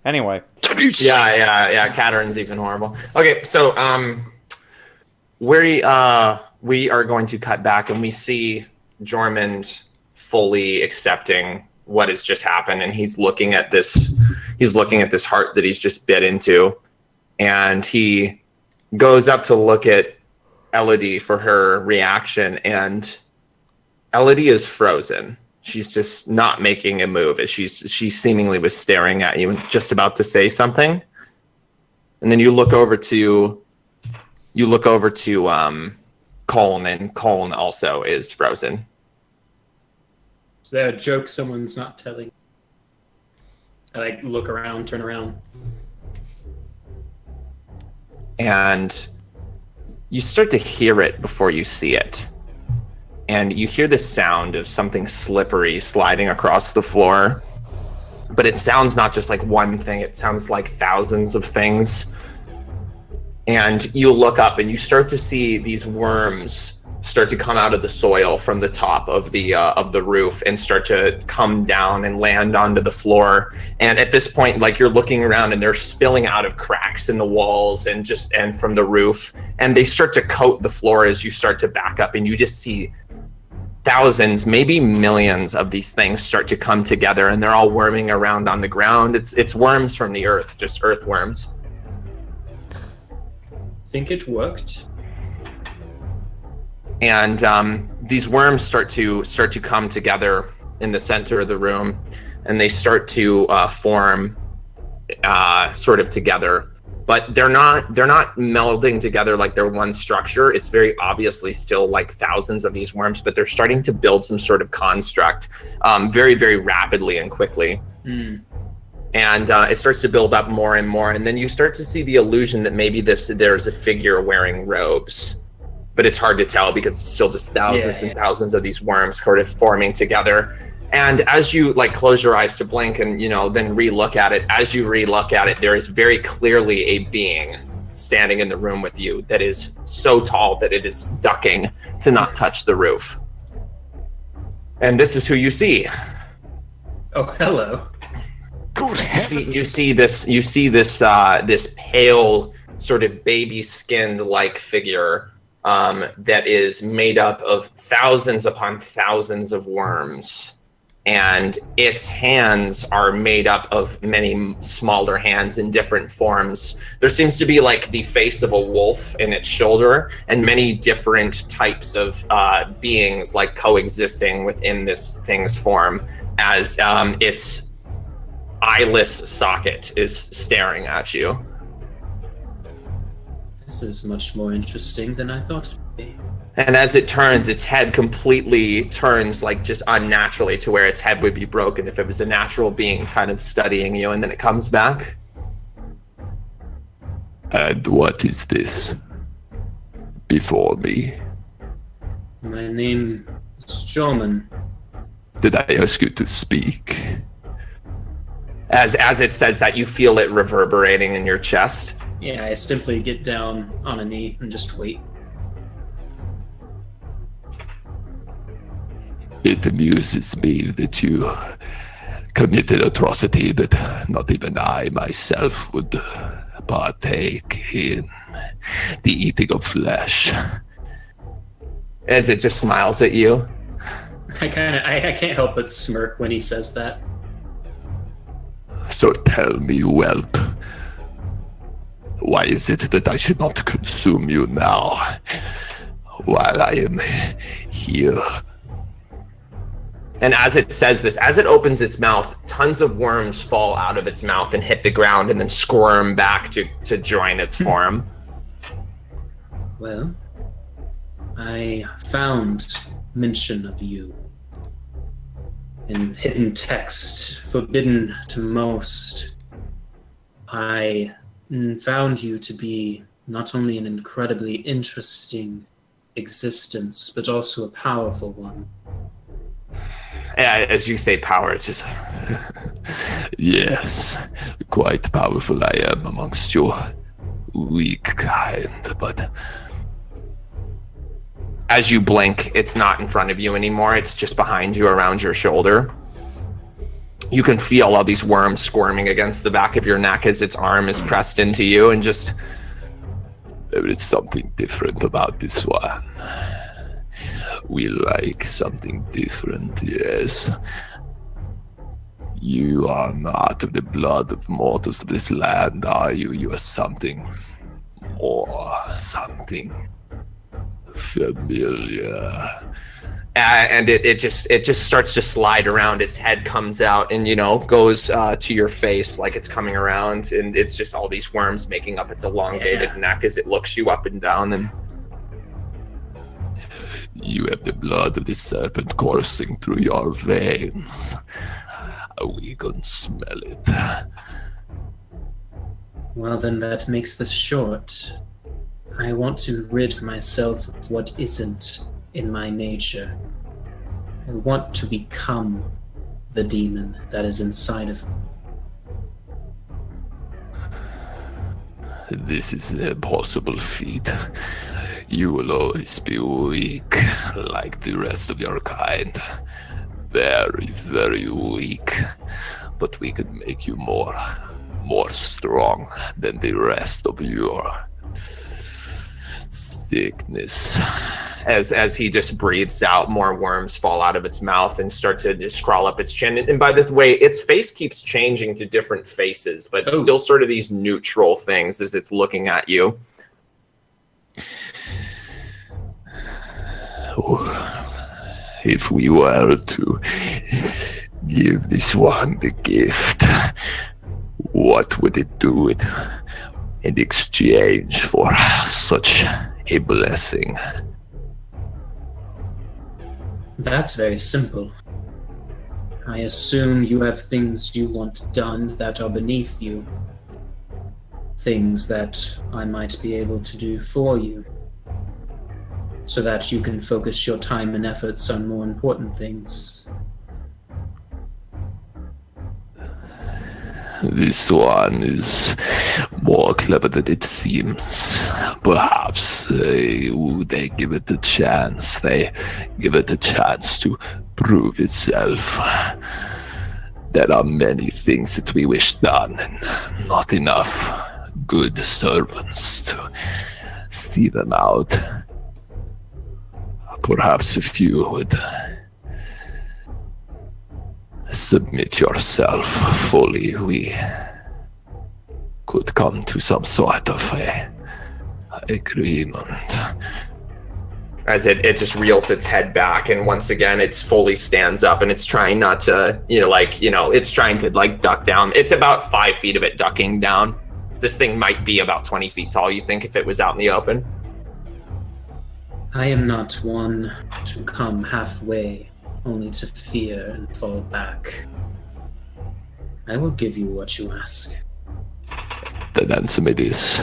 Anyway, Yeah. Catherine's even horrible. Okay, so we are going to cut back and we see Jormund fully accepting what has just happened, and he's looking at this. He's looking at this heart that he's just bit into, and he goes up to look at Elodie for her reaction, and Elodie is frozen. She's just not making a move as she seemingly was staring at you and just about to say something. And then you look over to Colin, and Colin also is frozen. Is there a joke someone's not telling? I look around, turn around. And you start to hear it before you see it. And you hear the sound of something slippery sliding across the floor. But it sounds not just like one thing, it sounds like thousands of things. And you look up and you start to see these worms start to come out of the soil from the top of the roof and start to come down and land onto the floor. And at this point, like, you're looking around and they're spilling out of cracks in the walls and from the roof, and they start to coat the floor as you start to back up, and you just see thousands, maybe millions of these things start to come together, and they're all worming around on the ground. It's worms from the earth, just earthworms. Think it worked? And these worms start to come together in the center of the room, and they start to form sort of together. But they're not melding together like they're one structure. It's very obviously still like thousands of these worms, but they're starting to build some sort of construct very, very rapidly and quickly. Mm. And it starts to build up more and more, and then you start to see the illusion that maybe there's a figure wearing robes. But it's hard to tell because it's still just thousands and thousands of these worms sort of forming together. And as you close your eyes to blink and then re-look at it, as you re-look at it, there is very clearly a being standing in the room with you that is so tall that it is ducking to not touch the roof. And this is who you see. Oh, hello. You see this pale, sort of baby-skinned like figure that is made up of thousands upon thousands of worms, and its hands are made up of many smaller hands in different forms. There seems to be like the face of a wolf in its shoulder, and many different types of beings like coexisting within this thing's form as its eyeless socket is staring at you. This is much more interesting than I thought it would be. And as it turns, its head completely turns like just unnaturally to where its head would be broken if it was a natural being kind of studying you, and then it comes back. And what is this before me? My name is Jorman. Did I ask you to speak? As it says that, you feel it reverberating in your chest. Yeah, I simply get down on a knee and just wait. It amuses me that you committed atrocity that not even I myself would partake in, the eating of flesh. As it just smiles at you. I can't help but smirk when he says that. So tell me, whelp, why is it that I should not consume you now, while I am here? And as it says this, as it opens its mouth, tons of worms fall out of its mouth and hit the ground and then squirm back to join its form. Well, I found mention of you in hidden text, forbidden to most. I found you to be not only an incredibly interesting existence, but also a powerful one. As you say power, it's just... Yes, quite powerful I am amongst your weak kind, but... As you blink, it's not in front of you anymore, it's just behind you, around your shoulder. you can feel all these worms squirming against the back of your neck as its arm is pressed into you, and just... There is something different about this one. We like something different, yes. You are not of the blood of mortals of this land, are you? You are something more, something familiar. And it just starts to slide around. Its head comes out and, goes to your face like it's coming around. And it's just all these worms making up its elongated neck as it looks you up and down. And you have the blood of the serpent coursing through your veins. We can smell it. Well, then that makes this short. I want to rid myself of what isn't in my nature. I want to become the demon that is inside of me. This is an impossible feat. You will always be weak, like the rest of your kind. Very, very weak. But we can make you more strong than the rest of your sickness. As he just breathes out, more worms fall out of its mouth and start to just crawl up its chin. And by the way, its face keeps changing to different faces, but still sort of these neutral things as it's looking at you. If we were to give this one the gift, what would it do in exchange for such a blessing? That's very simple. I assume you have things you want done that are beneath you. Things that I might be able to do for you. So that you can focus your time and efforts on more important things. This one is more clever than it seems. Perhaps they give it a chance. They give it a chance to prove itself. There are many things that we wish done, and not enough good servants to see them out. Perhaps if you would submit yourself fully, we could come to some sort of a agreement. As it just reels its head back, and once again it fully stands up, and it's trying not to, it's trying to duck down. It's about 5 feet of it ducking down. This thing might be about 20 feet tall, you think, if it was out in the open? I am not one to come halfway, only to fear and fall back. I will give you what you ask. Then answer me this.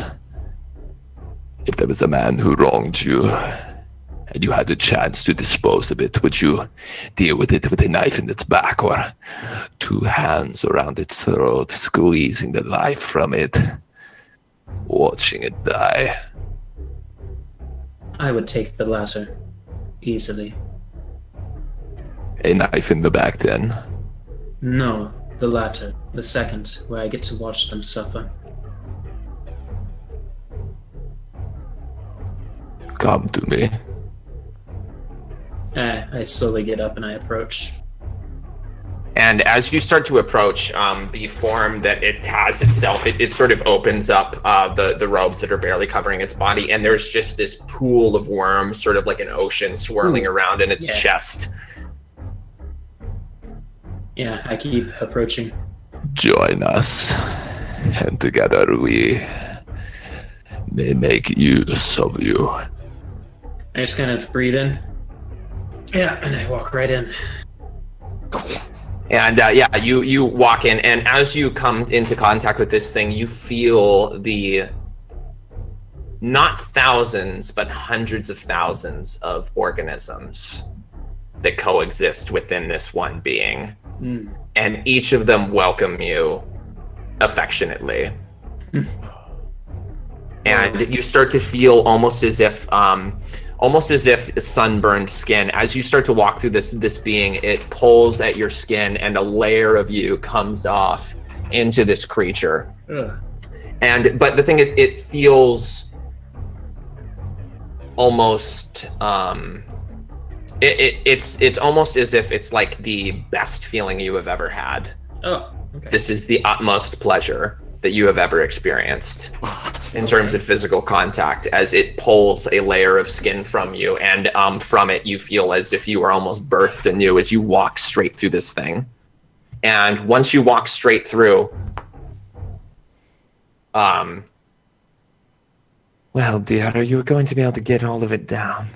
If there was a man who wronged you, and you had a chance to dispose of it, would you deal with it with a knife in its back, or 2 hands around its throat, squeezing the life from it, watching it die? I would take the latter, easily. A knife in the back, then? No, the latter, the second, where I get to watch them suffer. Come to me. I slowly get up and I approach. And as you start to approach, the form that it has itself, it sort of opens up the robes that are barely covering its body, and there's just this pool of worms, sort of like an ocean, swirling around in its chest. Yeah, I keep approaching. Join us, and together we may make use of you. I just kind of breathe in. Yeah, and I walk right in. And you walk in, and as you come into contact with this thing, you feel the not thousands, but hundreds of thousands of organisms that coexist within this one being. And each of them welcome you affectionately. And you start to feel almost as if almost as if sunburned skin. As you start to walk through this being, it pulls at your skin, and a layer of you comes off into this creature. Ugh. But the thing is, it feels almost it's almost as if it's like the best feeling you have ever had. Oh, okay. This is the utmost pleasure that you have ever experienced in terms of physical contact, as it pulls a layer of skin from you, and from it you feel as if you were almost birthed anew as you walk straight through this thing. And once you walk straight through, well, dear, are you going to be able to get all of it down?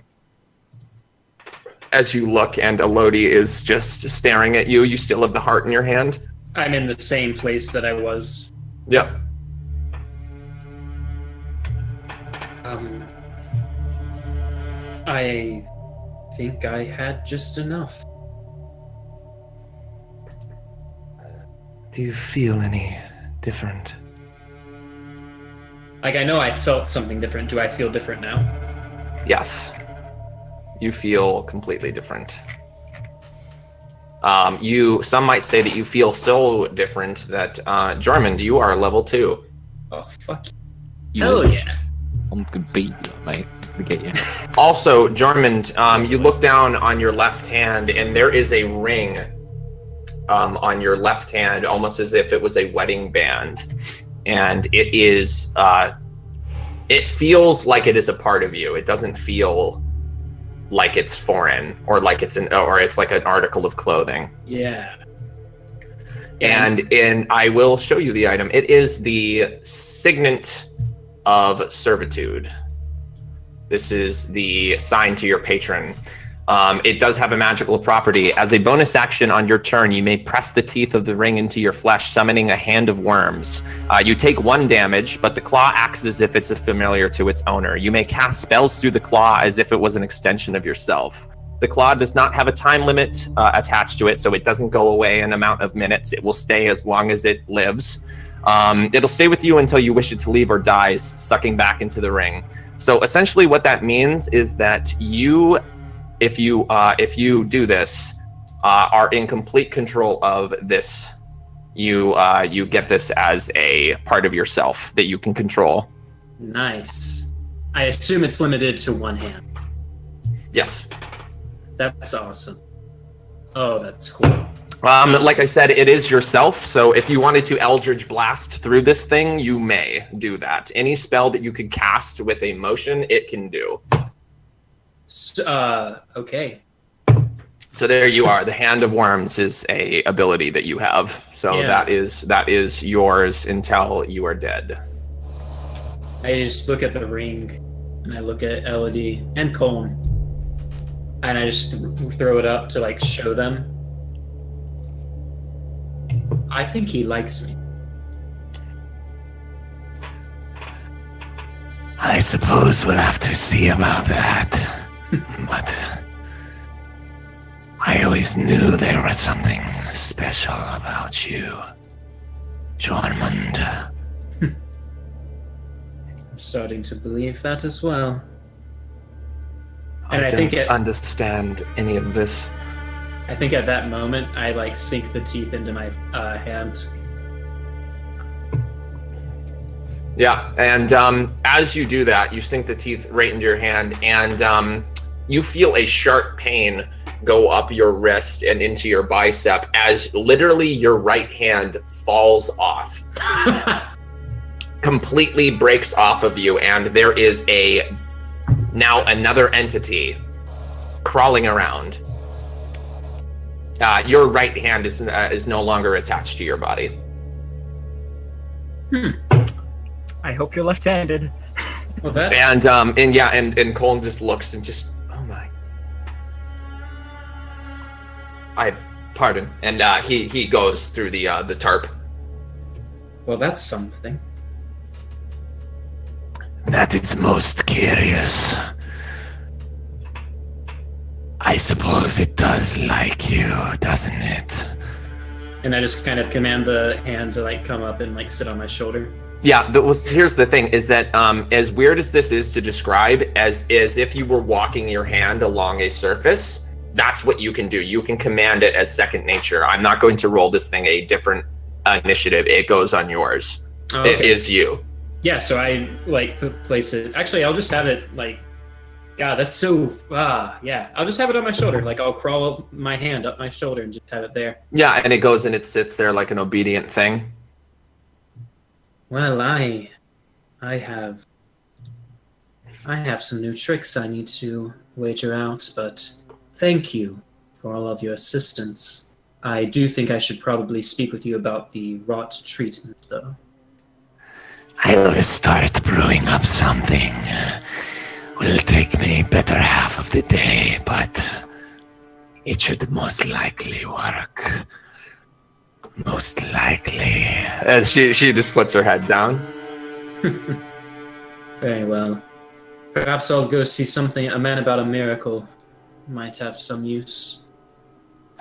As you look, and Elodie is just staring at you, you still have the heart in your hand? I'm in the same place that I was. Yep. I think I had just enough. Do you feel any different? Like, I know I felt something different. Do I feel different now? Yes. You feel completely different. Some might say that you feel so different that, Jarmond, you are level 2. Oh, fuck. You Hell know, yeah. I'm gonna beat you, mate. Forget you. Also, Jarmond, you look down on your left hand, and there is a ring on your left hand, almost as if it was a wedding band. And it is, it feels like it is a part of you. It doesn't feel like it's foreign, or like it's it's like an article of clothing. Yeah. And I will show you the item. It is the signet of servitude. This is the sign to your patron. It does have a magical property. As a bonus action on your turn, you may press the teeth of the ring into your flesh, summoning a hand of worms. You take 1 damage, but the claw acts as if it's a familiar to its owner. You may cast spells through the claw as if it was an extension of yourself. The claw does not have a time limit attached to it, so it doesn't go away in an amount of minutes. It will stay as long as it lives. It'll stay with you until you wish it to leave or dies, sucking back into the ring. So essentially what that means is that you, if you do this, are in complete control of this. You get this as a part of yourself that you can control. Nice. I assume it's limited to 1 hand. Yes. That's awesome. Oh, that's cool. Like I said, it is yourself, so if you wanted to Eldritch Blast through this thing, you may do that. Any spell that you could cast with a motion, it can do. Okay. So there you are. The Hand of Worms is a ability that you have. So Yeah. that is yours until you are dead. I just look at the ring, and I look at Elodie and Colm, and I just throw it up to, like, show them. I think he likes me. I suppose we'll have to see about that. But I always knew there was something special about you, Jormund. I'm starting to believe that as well. And I think understand any of this. I think at that moment, I, like, sink the teeth into my hand. Yeah, and as you do that, you sink the teeth right into your hand, and you feel a sharp pain go up your wrist and into your bicep as literally your right hand falls off. Completely breaks off of you, and there is now another entity crawling around. Your right hand is no longer attached to your body. I hope you're left-handed. Well, that And Colin just looks and just, oh my. Pardon. And he goes through the tarp. well, that's something. That is most curious. I suppose it does like you, doesn't it? And I just kind of command the hand to, like, come up and, like, sit on my shoulder. Yeah, here's the thing: is that as weird as this is to describe, as if you were walking your hand along a surface, that's what you can do. You can command it as second nature. I'm not going to roll this thing a different initiative. It goes on yours. Okay. It is you. Yeah, so I place it. Actually, I'll just have it like. God, that's so. Yeah. I'll just have it on my shoulder. Like I'll crawl my hand up my shoulder and just have it there. Yeah, and it goes and it sits there like an obedient thing. Well, I have some new tricks I need to wager out, but thank you for all of your assistance. I do think I should probably speak with you about the rot treatment, though. I will start brewing up something. Will take me better half of the day, but it should most likely work. Most likely. As she just puts her head down. Very well. Perhaps I'll go see a man about a miracle. Might have some use.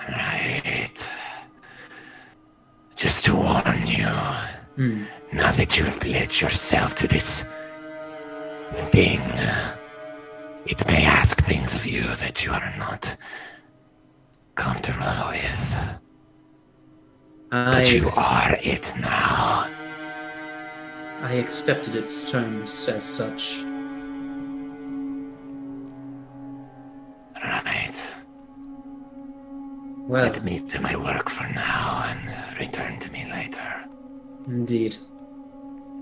Right. Just to warn you, now that you have pledged yourself to this thing, it may ask things of you that you are not comfortable with. But you are it now. I accepted its terms as such. Right. Well, Let me do my work for now and return to me later. indeed.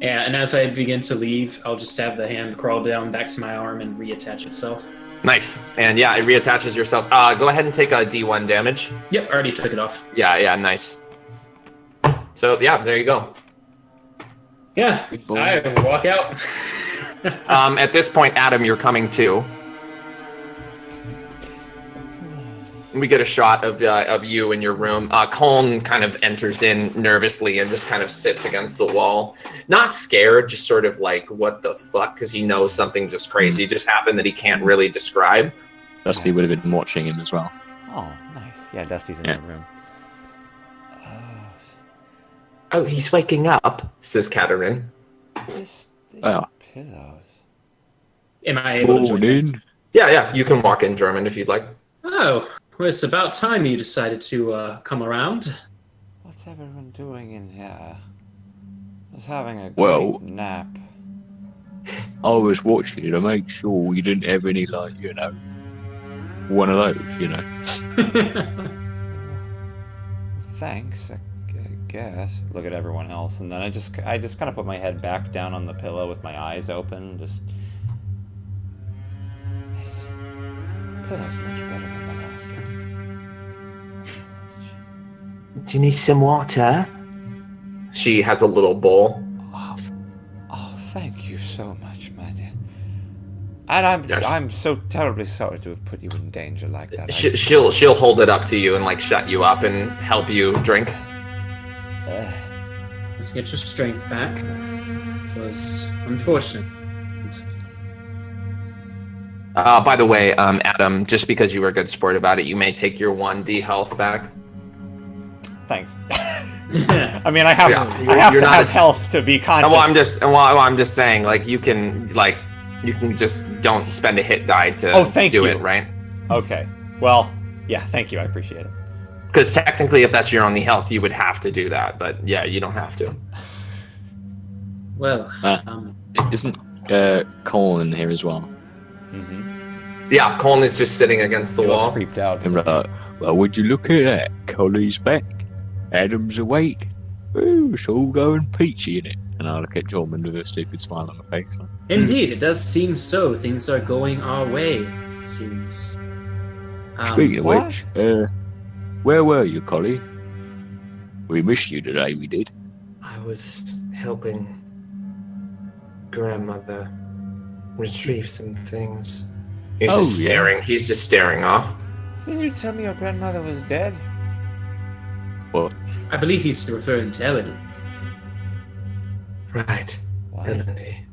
Yeah, and as I begin to leave, I'll just have the hand crawl down back to my arm and reattach itself. Nice. And yeah, it reattaches yourself. Go ahead and take a D1 damage. Yep, I already took it off. Yeah, nice. So yeah, there you go. Yeah, I walk out. At this point, Adam, you're coming too. We get a shot of you in your room. Colin kind of enters in nervously and just kind of sits against the wall. Not scared, just sort of like, what the fuck? Because he knows something just crazy just happened that he can't really describe. Dusty would have been watching him as well. Oh, nice. Yeah, Dusty's in the room. Oh, he's waking up, says Katerin. These Well. pillows. Am I able to join in? Morning. Yeah, you can walk in German if you'd like. Oh, well, it's about time you decided to come around. What's everyone doing in here? I was having a Well- great nap. I was watching you to make sure we didn't have any, like, one of those, Thanks, I guess. Look at everyone else, and then I just kind of put my head back down on the pillow with my eyes open. Just this pillow's much better than the last one. Do you need some water? She has a little bowl. Oh, thank you so much, my dear. And I'm so terribly sorry to have put you in danger like that. She'll hold it up to you and like shut you up and help you drink. Let's get your strength back. It was unfortunate. By the way, Adam, just because you were a good sport about it, you may take your 1d health back. Thanks. I mean, I have you're to not have health to be conscious. Well, I'm just saying, like, you can just don't spend a hit die to do it, right? Okay. Well, yeah, thank you. I appreciate it. Because technically, if that's your only health, you would have to do that. But yeah, you don't have to. Well, Isn't Colin here as well? Mm-hmm. Yeah, Colin is just sitting against the He looks wall. creeped out. And well, would you look at that? Colin's back. Adam's awake. Ooh, it's all going peachy in it. And I look at Jorman with a stupid smile on my face. indeed, it does seem so. Things are going our way, it seems. Speaking of what? which, where were you, Collie? We missed you today, we did. I was helping grandmother retrieve some things. He's just staring. He's just staring off. Did you tell me your grandmother was dead? What? I believe he's referring to Elodie. Right, What? Elodie.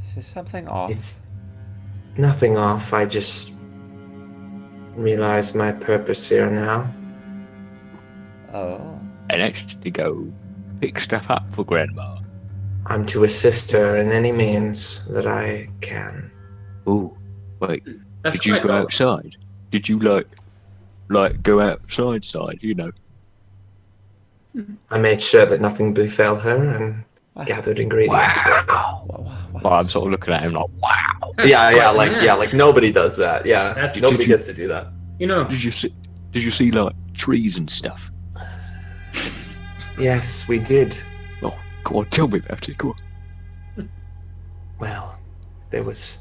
Is there something off? It's nothing off. I just realized my purpose here now. Oh. And actually go pick stuff up for Grandma? I'm to assist her in any means that I can. Ooh, wait. That's Did you quite go all. outside? Did you like go outside? You know. I made sure that nothing befell her and gathered ingredients for her. Well, I'm sort of looking at him like, wow. That's quite a man. like nobody does that. Yeah, That's- nobody gets to do that. You know, Did you see like trees and stuff? Yes, we did. Oh, go on, tell me about it. Go on. Well, there was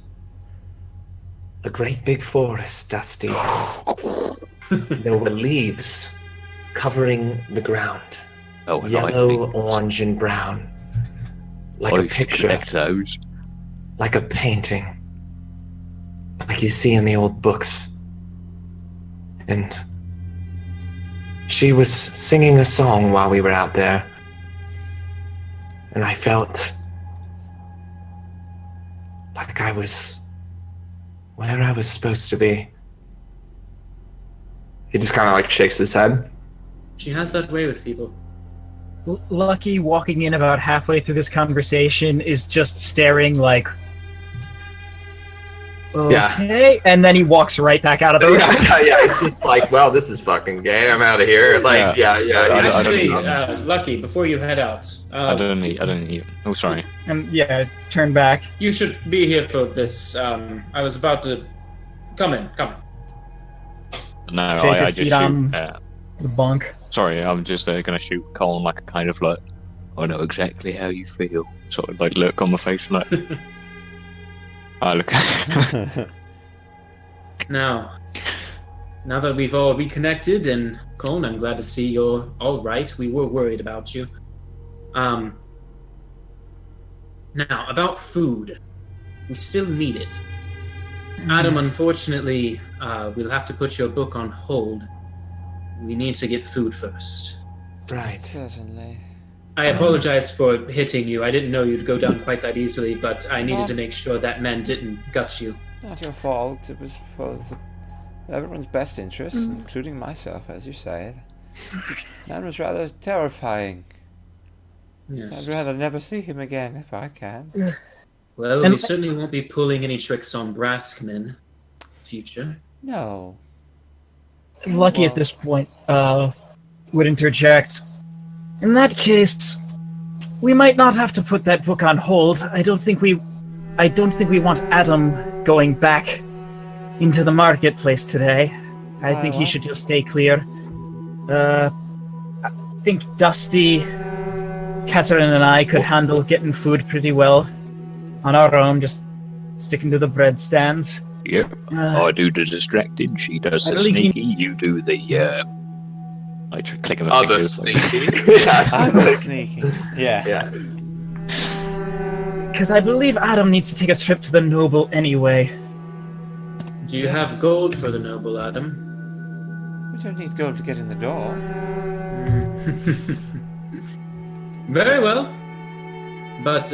a great big forest, Dusty. There were leaves covering the ground, Oh, yellow, orange, and brown, like I a used to picture, collect those. like a painting, like you see in the old books. And she was singing a song while we were out there, and I felt like I was where I was supposed to be. He just kind of like shakes his head. she has that way with people. Lucky, walking in about halfway through this conversation, is just staring like, okay, and then he walks right back out of the room. Yeah, it's just like, well, this is fucking gay. I'm out of here. Like, yeah. I don't Actually, know. Lucky, before you head out, I don't need. Oh, sorry. And yeah, turn back. you should be here for this. I was about to come in. No, Take a I just seat shoot. on- The bunk. Sorry, I'm just gonna shoot Colin like a kind of like, I know exactly how you feel. Sort of like look on my face, like. I look. Now that we've all reconnected, and Colin, I'm glad to see you're all right. We were worried about you. Now about food, we still need it. Adam, unfortunately, we'll have to put your book on hold. We need to get food first. Right. Certainly. I apologize for hitting you. I didn't know you'd go down quite that easily, but I needed to make sure that man didn't gut you. Not your fault. It was for everyone's best interest, including myself, as you say. Man was rather terrifying. Yes. I'd rather never see him again if I can. Well, And- we certainly won't be pulling any tricks on Braskman. Future. No. Lucky at this point would interject. In that case, we might not have to put that book on hold. I don't think we want Adam going back into the marketplace today. I think he should just stay clear. I think Dusty, Catherine, and I could handle getting food pretty well on our own, just sticking to the bread stands. Yep. I do the distracting. She does I the believe he- sneaky. You do the like clicking the Other fingers. sneaky. I'm Yeah. sneaking. Yeah. Yeah. Because I believe Adam needs to take a trip to the Noble anyway. Do you have gold for the noble, Adam? We don't need gold to get in the door. Very well. But,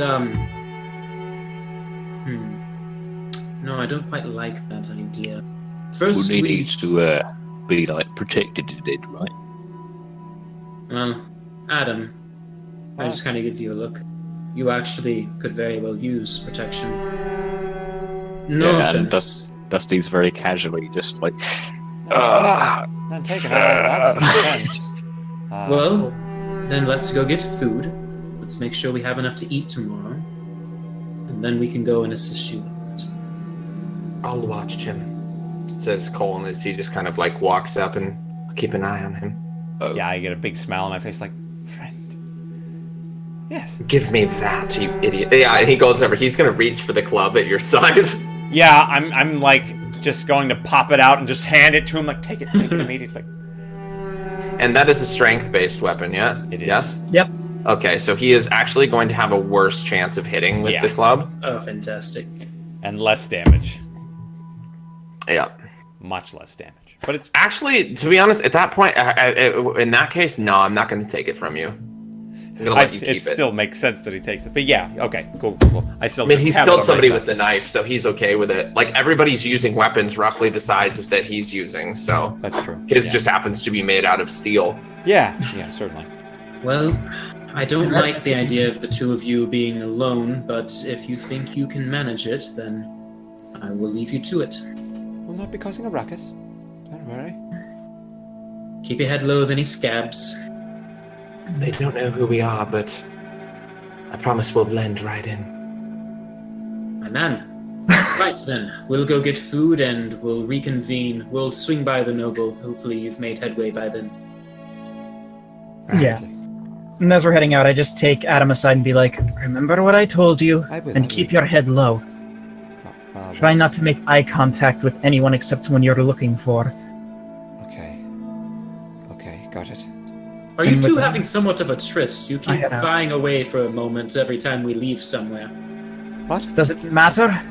no, I don't quite like that idea. First, Who we needs to be like protected in it, right? Well, Adam, I just kind of give you a look. You actually could very well use protection. No Yeah, and offense. Dusty's very casually just like. I'm taking out some sense. Well, then let's go get food. Let's make sure we have enough to eat tomorrow. And then we can go and assist you. I'll watch him, says Colin as he just kind of like walks up and keep an eye on him. Yeah, I get a big smile on my face, like, friend. Yes. Give me that, you idiot. Yeah, and he goes over. He's going to reach for the club at your side. Yeah, I'm like just going to pop it out and just hand it to him, like, take it immediately. And that is a strength-based weapon, yeah? It is. Yes? Yep. Okay, so he is actually going to have a worse chance of hitting with the club. Oh, fantastic. And less damage. Yeah. Much less damage. But it's Actually, to be honest, at that point, in that case, no, I'm not going to take it from you. I'm going to let you keep it it. still makes sense that he takes it. But yeah, okay, cool. I still I mean, just he's have it killed on my somebody side. with the knife, so he's okay with it. Like, everybody's using weapons roughly the size that he's using, so That's true. his yeah. just happens to be made out of steel. Yeah, certainly. Well, I don't like the idea of the two of you being alone, but if you think you can manage it, then I will leave you to it. We'll not be causing a ruckus. Don't worry. Keep your head low of any scabs. They don't know who we are, but I promise we'll blend right in. My man. Right then, we'll go get food and we'll reconvene. We'll swing by the noble. Hopefully you've made headway by then. Yeah. And as we're heading out, I just take Adam aside and be like, remember what I told you, and keep your head low. Try not to make eye contact with anyone except someone you're looking for. Okay. Okay, got it. Are you two having somewhat of a tryst? You keep I know. vying away for a moment every time we leave somewhere. What? Does it matter?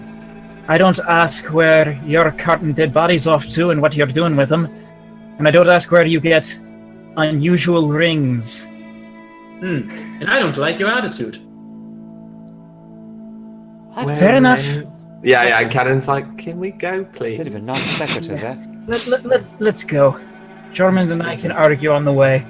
I don't ask where you're carting dead bodies off to and what you're doing with them. And I don't ask where you get unusual rings. And I don't like your attitude. Fair enough. Yeah, and Karen's like, can we go, please? Bit of a non-sequitur there. Let's go. Jormund and I can argue on the way.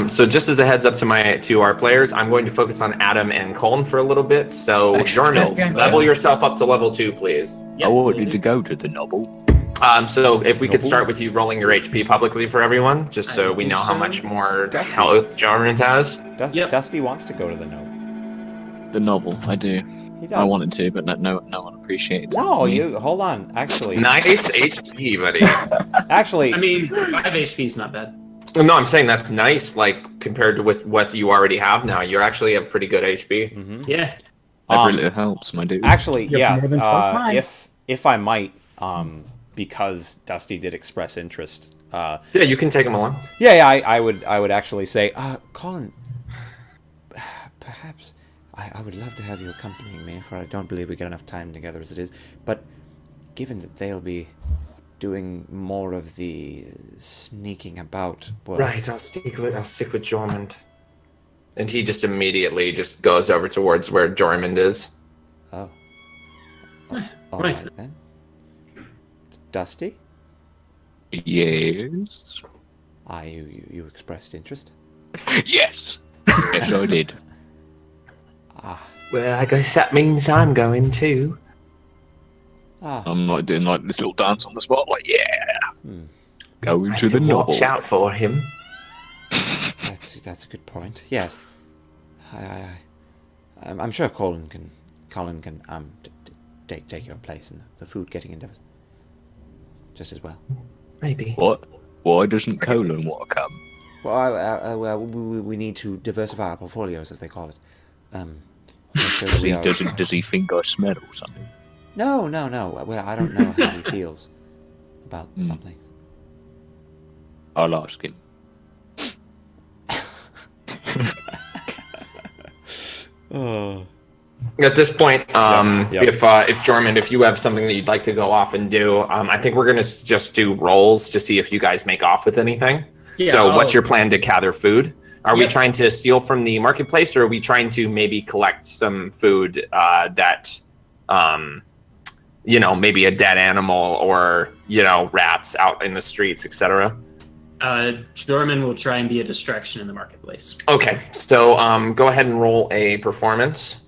So just as a heads up to our players, I'm going to focus on Adam and Colin for a little bit. So Jormund, Okay. level yourself up to level 2, please. I wanted to go to the noble. So if we could start with you rolling your HP publicly for everyone, just so we know how much more health Jormund has. Dusty wants to go to the noble. The novel, I do. He does. I wanted to, but no one appreciated it. No, you hold on. Actually, Nice HP, buddy. actually, I mean, 5 HP is not bad. No, I'm saying that's nice, like compared to with what you already have now. You actually have pretty good HP. Yeah. Every little helps, my dude. actually, You're yeah. more than 12 fine. If I might, because Dusty did express interest. Yeah, you can take him along. Yeah, I would actually say, Colin, perhaps I would love to have you accompanying me, for I don't believe we get enough time together as it is. But given that they'll be doing more of the sneaking about work. Right, I'll stick with Jormund. And he just immediately just goes over towards where Jormund is. Oh. All right. right then. Dusty? Yes. You expressed interest? Yes. Yes, I did. Well, I guess that means I'm going too. I'm like doing like this little dance on the spot, like going to the novel. Watch out for him. That's a good point. Yes. I'm sure Colin can take your place in the food getting into it just as well. Maybe. What? Why doesn't Colin want to come? Well, we need to diversify our portfolios, as they call it. Make sure that we are- Does he think I smell or something? No. Well, I don't know how he feels about some things. I'll ask him. At this point, if Jormund, if you have something that you'd like to go off and do, I think we're gonna just do rolls to see if you guys make off with anything. Yeah, So, what's your plan to gather food? Are we Yep. trying to steal from the marketplace, or are we trying to maybe collect some food that, maybe a dead animal or rats out in the streets, etc.? Jorman will try and be a distraction in the marketplace. Okay, so go ahead and roll a performance.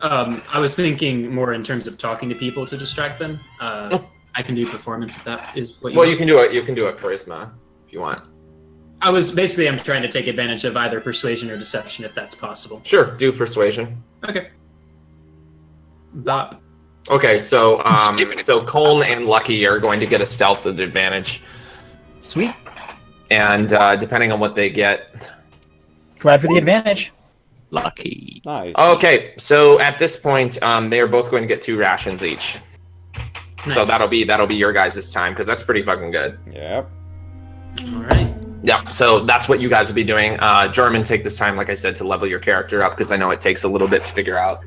I was thinking more in terms of talking to people to distract them. I can do performance if that is what you Well, want. you can do it. You can do a charisma if you want. I'm trying to take advantage of either persuasion or deception if that's possible. Sure, do persuasion. Okay. Bop. Okay, so so Colin and Lucky are going to get a stealth advantage, Sweet. and depending on what they get. Glad for the advantage. Lucky. Nice. Okay, so at this point, they are both going to get 2 rations each. So Nice. that'll be your guys' time because that's pretty fucking good. Yep. All right. Yeah, so that's what you guys will be doing. German, take this time, like I said, to level your character up because I know it takes a little bit to figure out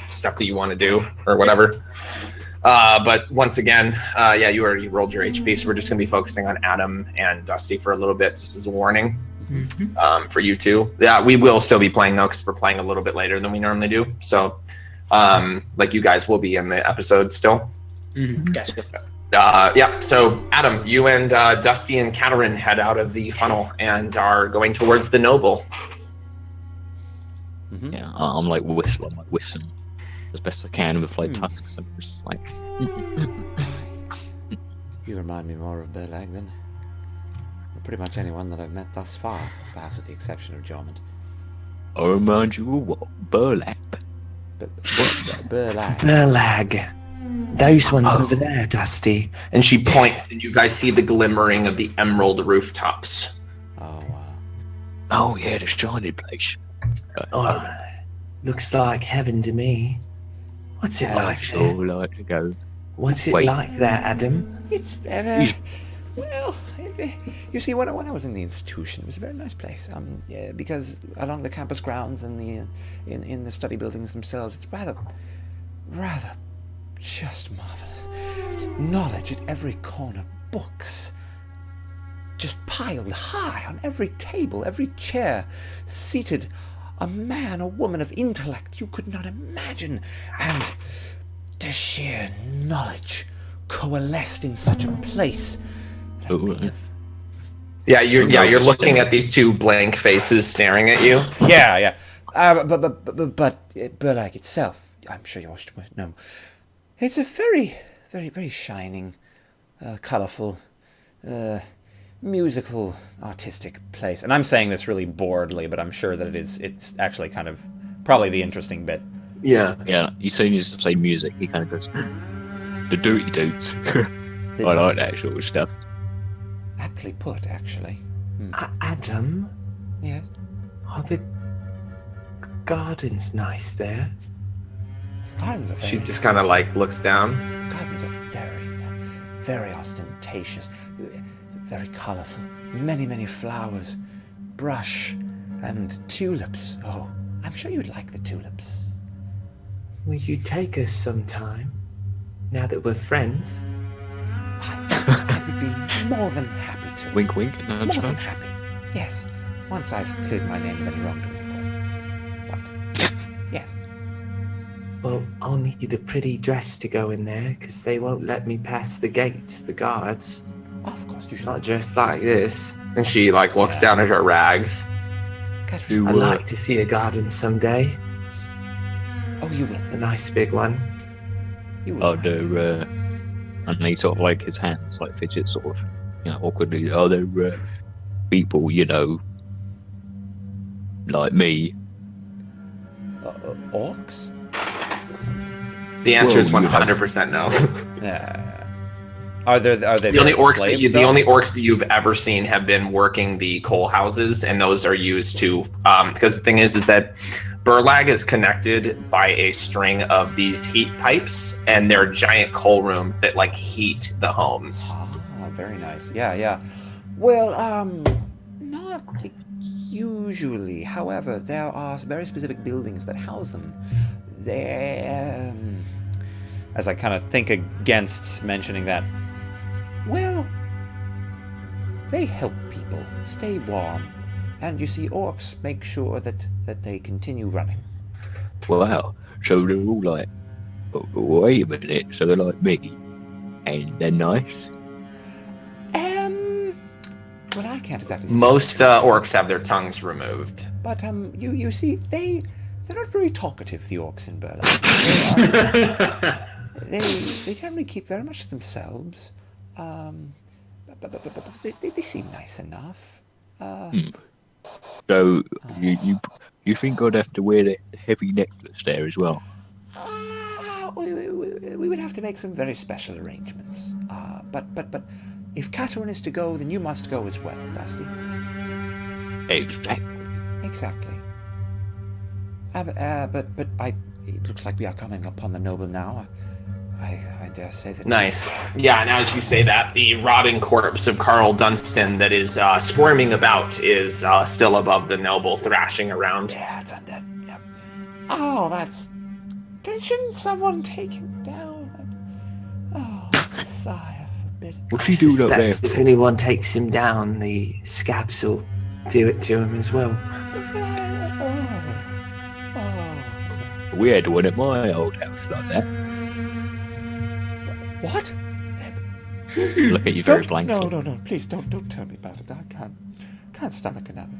stuff that you want to do or whatever. But once again, you already rolled your HP, so we're just going to be focusing on Adam and Dusty for a little bit, just as a warning for you two. Yeah, we will still be playing though because we're playing a little bit later than we normally do. So, you guys will be in the episode still. Gotcha. So Adam, you and Dusty and Katerin head out of the funnel and are going towards the noble. Yeah, I'm like whistling as best I can with like tusks. I'm just like, You remind me more of Burlag than pretty much anyone that I've met thus far, perhaps with the exception of Jormund. I remind you of what? Burlap. But Burlag. Burlag. Those ones over there, Dusty. And she points, and you guys see the glimmering of the emerald rooftops. Oh, wow. Oh yeah, the shiny place. Looks like heaven to me. What's it I like sure there? like to go. What's it Wait. like there, Adam? It's well, you see, when I was in the institution, it was a very nice place. Yeah, because along the campus grounds and in the study buildings themselves, it's rather just marvelous. Knowledge at every corner, books just piled high on every table, every chair, seated a man or woman of intellect you could not imagine, and the sheer knowledge coalesced in such a place. Yeah, you're looking at these two blank faces staring at you. Yeah. But Burlag itself, I'm sure you watched. No, it's a very, very, very shining, colourful, musical, artistic place. And I'm saying this really boredly, but I'm sure that it's actually kind of probably the interesting bit. Yeah. Yeah, you see him say music, he kind of goes, the dirty dudes. I like that sort of stuff. Aptly put, actually. Adam, Yes. are the gardens nice there? Gardens are very She just kind of like looks down. Gardens are very, very ostentatious, very colourful, many, many flowers, brush, and tulips. Oh, I'm sure you'd like the tulips. Will you take us sometime? Now that we're friends? I would be more than happy to. Wink, wink. More than happy. Yes. Once I've cleared my name of any wrongdoing, of course. But, yes. Well, I'll need a pretty dress to go in there, because they won't let me pass the gates, the guards. Of course, you should. Not dressed like this. And she, like, looks down at her rags. Catherine. I'd like to see a garden someday. Oh, you will. A nice big one. You will. Oh, and he sort of like his hands like fidget sort of, awkwardly. Oh, they're people, like me. Orcs? The answer is Whoa, you 100% no. Yeah. Are they The only orcs slaves, the only orcs that you've ever seen have been working the coal houses, and those are used to because the thing is that Burlag is connected by a string of these heat pipes, and they're giant coal rooms that like heat the homes. Ah, very nice. Yeah. Well, not usually. However, there are very specific buildings that house them. They, as I kind of think against mentioning that, well, they help people stay warm. And you see, orcs make sure that they continue running. Wow. So they're all like, wait a minute. So they're like me, and they're nice. Well, I can't exactly say. Most orcs have their tongues removed. But you see, they're not very talkative. The orcs in Berlin. They generally keep very much to themselves. But they seem nice enough. So you think I'd have to wear the heavy necklace there as well? We would have to make some very special arrangements. But if Catherine is to go, then you must go as well, Dusty. Exactly. But it looks like we are coming upon the noble now. I dare say that. Nice. Yeah, and as you say that, the rotting corpse of Carl Dunstan that is squirming about is still above the noble, thrashing around. Yeah, it's undead. Yep. Oh, shouldn't someone take him down? Oh, sigh of forbidden. What's he doing up there? If anyone takes him down, the scabs will do it to him as well. We had one at my old house like that. What? Look at you very blankly. No, please don't tell me about it. I can't stomach another.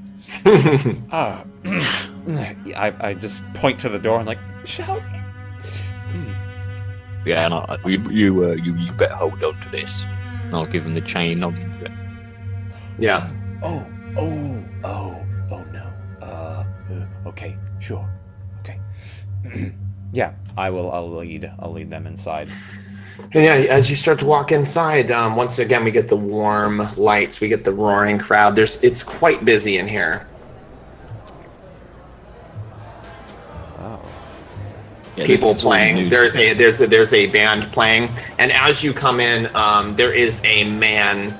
I just point to the door and like, shall we? Yeah, and you better hold on to this. And I'll give him the chain. I'll give it. Yeah. Oh no. Okay, sure. Okay. Yeah, I'll lead them inside. And yeah, as you start to walk inside, once again we get the warm lights, we get the roaring crowd. It's quite busy in here. Oh. Yeah, People this is all playing. new There's to me. a band playing, and as you come in, there is a man,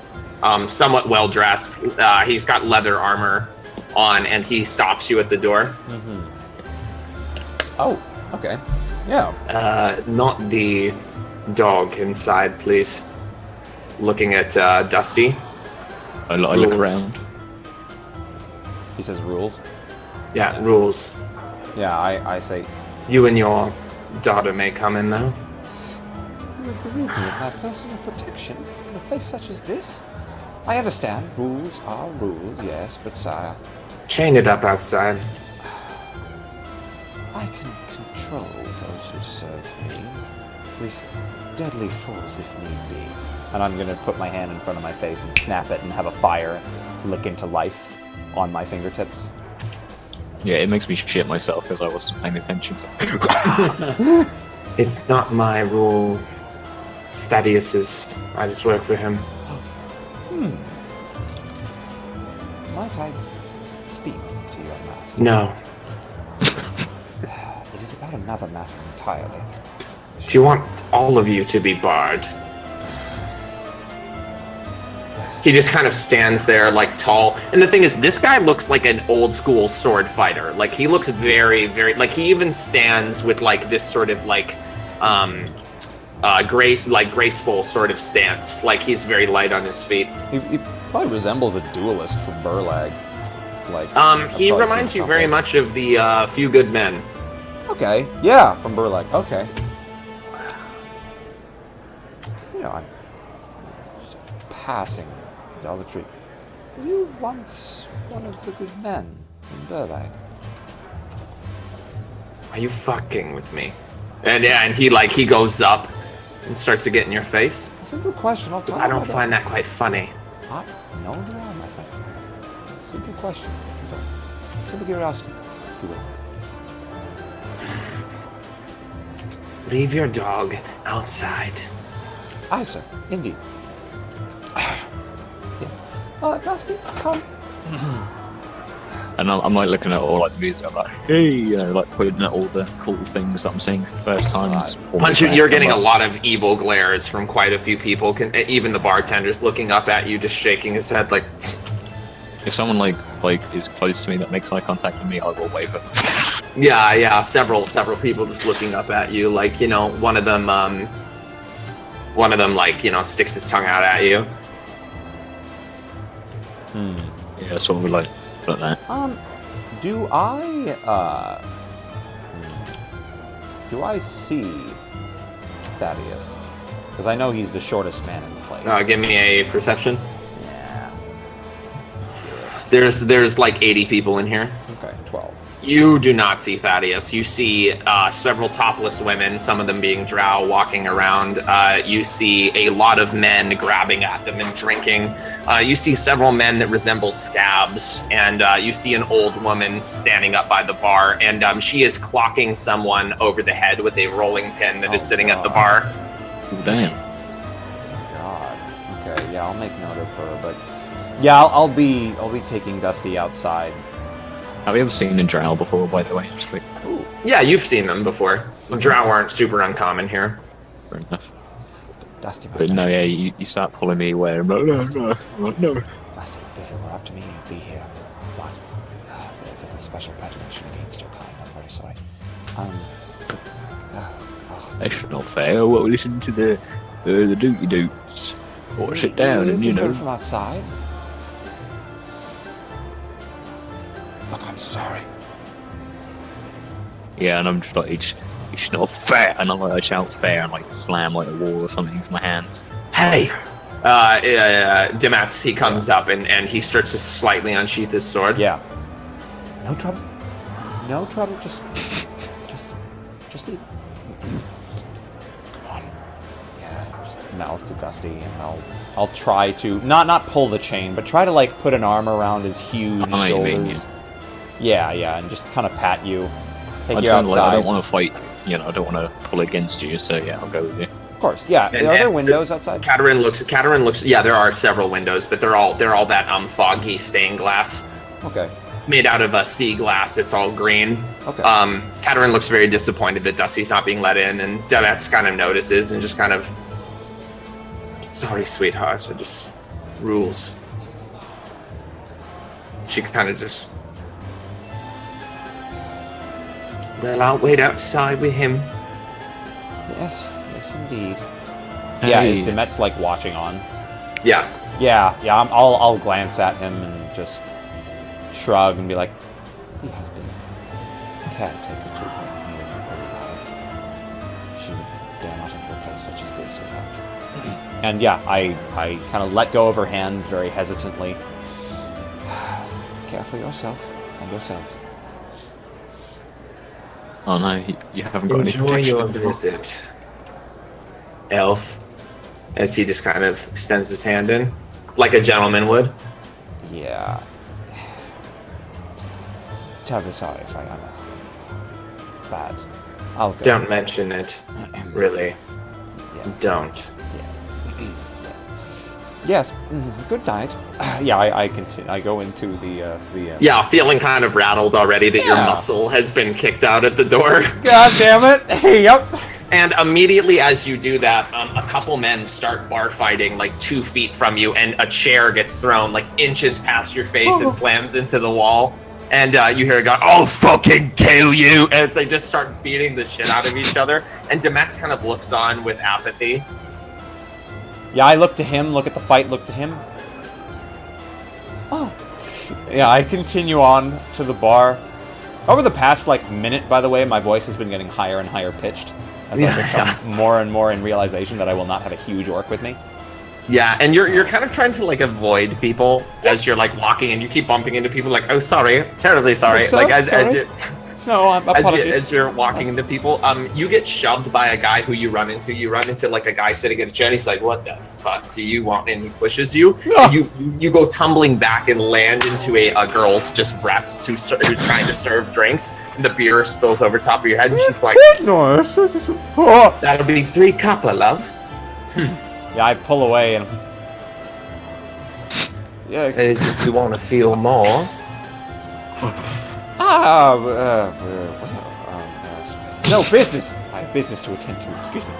somewhat well dressed. He's got leather armor on, and he stops you at the door. Mm-hmm. Oh, okay. Yeah. Not the dog inside, please. Looking at Dusty. I look Rules. around. He says rules. Yeah, rules. Yeah, I say. You and your daughter may come in though. You would bereave me of my personal protection in a place such as this? I understand. Rules are rules, yes, but sire, Chain it up outside. I can control those who serve me with deadly force if need be. And I'm going to put my hand in front of my face and snap it and have a fire lick into life on my fingertips. Yeah, it makes me shit myself because I wasn't paying attention. So. It's not my rule. It's Thaddeus's. I just work for him. Might I speak to your master? No. It is about another matter entirely. Do you want all of you to be barred? He just kind of stands there, like, tall. And the thing is, this guy looks like an old school sword fighter. Like, he looks very, very, like, he even stands with, like, this sort of, like, great, like, graceful sort of stance. Like, he's very light on his feet. He probably resembles a duelist from Burlag. Like, He reminds you very much of the, Few Good Men. Okay, yeah, from Burlag. Okay. You know, I'm just passing Dollar Tree. Were you once one of the good men in Burlag? Are you fucking with me? And yeah, and he goes up and starts to get in your face. Simple question. I'll tell I don't find that quite funny. No, there are, my friend. Simple question. Simple curiosity, if you will. Leave your dog outside. Aye, sir. Indeed. Dusty, come. And I'm like looking at all like the music. I'm like, hey, you know, like pointing at all the cool things that I'm seeing for the first time. and just pulling Punch, it back. you're getting a I'm like, lot of evil glares from quite a few people. Even the bartender's looking up at you, just shaking his head like. If someone like is close to me that makes eye contact with me, I will wave at them. Yeah. Several people just looking up at you, like, you know, one of them like, you know, sticks his tongue out at you. Yeah, so we like that. Do I see Thaddeus? Because I know he's the shortest man in the place. Give me a perception. Yeah. There's like 80 people in here. Okay, 12. You do not see Thaddeus. You see several topless women, some of them being drow, walking around. You see a lot of men grabbing at them and drinking. You see several men that resemble scabs, and you see an old woman standing up by the bar, and she is clocking someone over the head with a rolling pin that is sitting at the bar. Ooh, damn. God. Okay, yeah, I'll make note of her, but yeah, I'll be taking Dusty outside. Have you ever seen a drow before, by the way? Just quick. Ooh. Yeah, you've seen them before. Drow aren't super uncommon here. Fair enough. Dusty, my But friend. no, yeah, you start pulling me away. I'm like, no. Dusty, if it were up to me, you'd be here. But there's a special predilection against your kind. I'm very sorry. That's not fair. Well, listen to the dookie doots. Or sit down and, you know. From outside. Look, I'm sorry. Yeah, and I'm just like, it's not fair. And I shout fair and like slam like a wall or something with my hand. Hey! Dimats, he comes up and he starts to slightly unsheath his sword. Yeah. No trouble. No trouble. Just leave. Come on. Yeah, just mouth to Dusty, and I'll try to not pull the chain, but try to like put an arm around his huge shoulders. Yeah, and just kind of pat you, take you outside. I don't want to fight. You know, I don't want to pull against you. So yeah, I'll go with you. Of course, yeah. Are there windows outside? Katerin looks. Yeah, there are several windows, but they're all that foggy stained glass. Okay. It's made out of sea glass. It's all green. Okay. Katerin looks very disappointed that Dusty's not being let in, and Demetz kind of notices and just kind of, sorry, sweetheart, it just rules. She kind of just, well, I'll wait outside with him. Yes, indeed. Hey. Yeah, is Demetz like watching on? Yeah. Yeah. I'll glance at him and just shrug and be like, he has been caretaker to her here very hard. She would dare not enter a place such as this without. And yeah, I kind of let go of her hand very hesitantly. Care for yourself and yourselves. Oh no, you haven't got Enjoy any your protection. visit, elf. As he just kind of extends his hand in, like a gentleman would. Yeah. Terribly sorry if I unearthed bad. I'll go. Don't mention it. Really. Yes. Don't. Yes. Good night. Yeah, I continue. I go into the. Yeah, feeling kind of rattled already that your Yeah. muscle has been kicked out at the door. God damn it! Yep. And immediately as you do that, a couple men start bar fighting like 2 feet from you, and a chair gets thrown like inches past your face and slams into the wall. And you hear a guy, "I'll fucking kill you!" as they just start beating the shit out of each other. And Demetz kind of looks on with apathy. Yeah, I look to him. Look at the fight. Look to him. Oh. Yeah, I continue on to the bar. Over the past like minute, by the way, my voice has been getting higher and higher pitched as I become more and more in realization that I will not have a huge orc with me. Yeah, and you're kind of trying to like avoid people as you're like walking, and you keep bumping into people like, "Oh, sorry, terribly sorry." Oh, like as sorry. you No, apologies. as you're walking into people, you get shoved by a guy who you run into. You run into like a guy sitting at a chair, and he's like, "What the fuck do you want?" And he pushes you. Yeah. And you go tumbling back and land into a girl's just breasts who's trying to serve drinks, and the beer spills over top of your head, and she's like, Nice. "That'll be 3 copper, love." Yeah, I pull away and. Yeah. As if you want to feel more. No business. I have business to attend to. Excuse me.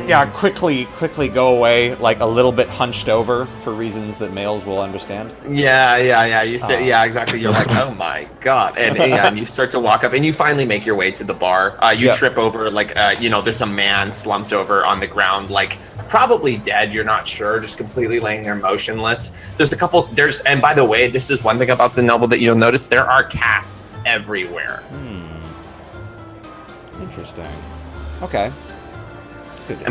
Yeah, quickly go away, like a little bit hunched over for reasons that males will understand. Yeah. You said, yeah, exactly. You're like, oh my god, and you start to walk up, and you finally make your way to the bar. You trip over, like, there's a man slumped over on the ground, like probably dead. You're not sure, just completely laying there motionless. And by the way, this is one thing about the noble that you'll notice: there are cats everywhere. Interesting. Okay.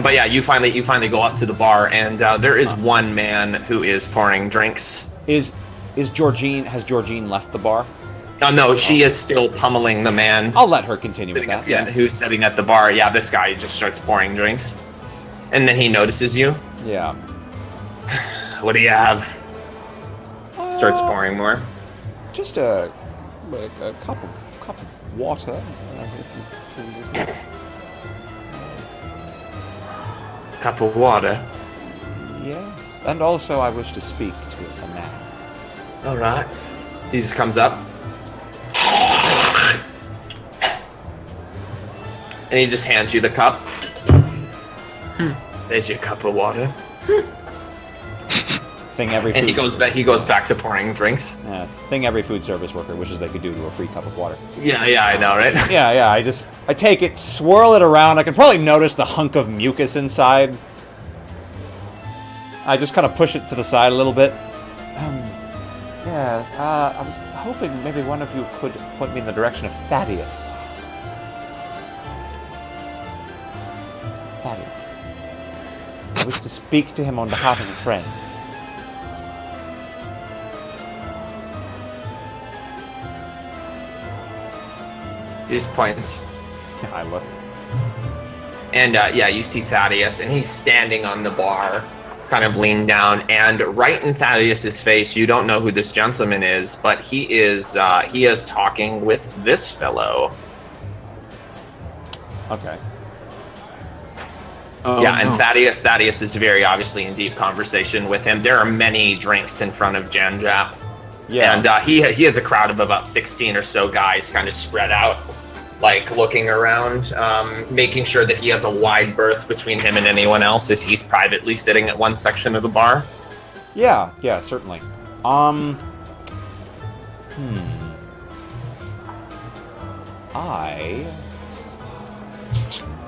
But yeah, you finally go up to the bar, and there is one man who is pouring drinks. Has Georgine left the bar? No, she is still pummeling the man. I'll let her continue with that. Yeah, who's sitting at the bar. Yeah, this guy just starts pouring drinks, and then he notices you. Yeah. What do you have? Starts pouring more. Just a cup of water. Cup of water. Yes. And also, I wish to speak to a man. All right. He just comes up, and he just hands you the cup. There's your cup of water. And he goes back to pouring drinks. Yeah, thing every food service worker wishes they could do to a free cup of water. Yeah, I know, right? Yeah. I take it, swirl it around. I can probably notice the hunk of mucus inside. I just kind of push it to the side a little bit. Yes, I was hoping maybe one of you could point me in the direction of Thaddeus. Thaddeus. I wish to speak to him on behalf of a friend. These points. I look. And you see Thaddeus, and he's standing on the bar, kind of leaned down, and right in Thaddeus's face, you don't know who this gentleman is, but he is talking with this fellow. Okay. Oh, Yeah, and no. Thaddeus is very obviously in deep conversation with him. There are many drinks in front of Janjap. Yeah. And he has a crowd of about 16 or so guys kind of spread out, like looking around, making sure that he has a wide berth between him and anyone else as he's privately sitting at one section of the bar. Yeah, certainly.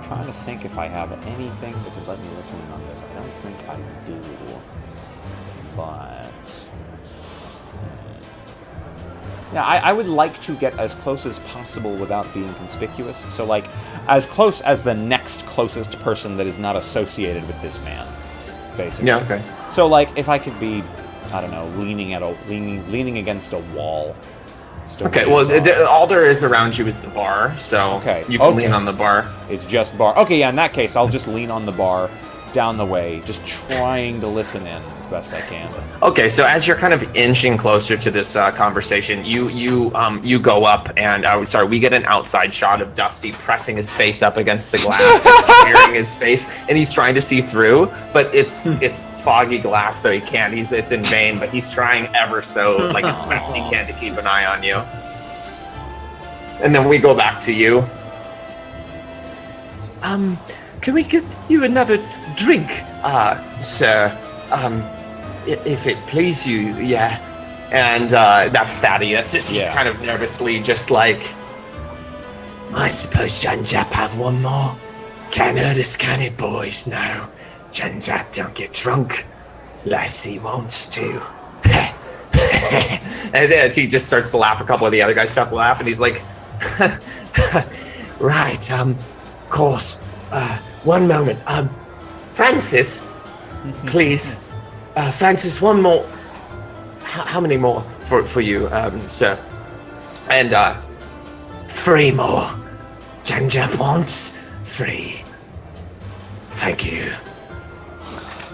Trying to think if I have anything that could let me listen in on this. I don't think I do. But yeah, I would like to get as close as possible without being conspicuous. So, like, as close as the next closest person that is not associated with this man, basically. Yeah, okay. So, like, if I could be, I don't know, leaning against a wall. Okay, well, all there is around you is the bar, so you can lean on the bar. It's just bar. Okay, yeah, in that case, I'll just lean on the bar down the way, just trying to listen in as best I can. Okay, so as you're kind of inching closer to this conversation, you go up and we get an outside shot of Dusty pressing his face up against the glass, like smearing his face, and he's trying to see through, but it's foggy glass, so he can't. It's in vain, but he's trying ever so like as best he can to keep an eye on you. And then we go back to you. Can we get you another drink, sir? If it please you, yeah. And that's Thaddeus. He's kind of nervously just like, I suppose Janjap have one more. Can't hurt us, can it, boys? No. Janjap don't get drunk unless he wants to. And as he just starts to laugh, a couple of the other guys start to laugh, and he's like, right, of course. One moment. Francis, please. Francis, one more. How many more for you, sir? And 3 more. Janjap wants 3. Thank you.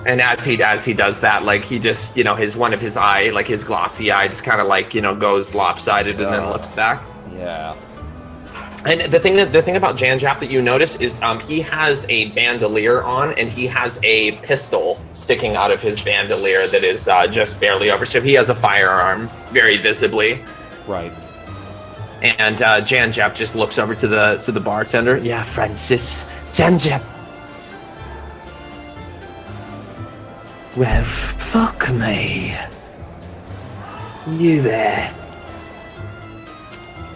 And as he does that, like he just, his one of his eye, like his glossy eye, just kind of like goes lopsided and then looks back. Yeah. And the thing about Janjap that you notice is he has a bandolier on, and he has a pistol sticking out of his bandolier that is just barely over. So he has a firearm very visibly. Right. And Janjap just looks over to the bartender. Yeah, Francis. Janjap. Well, fuck me. You there.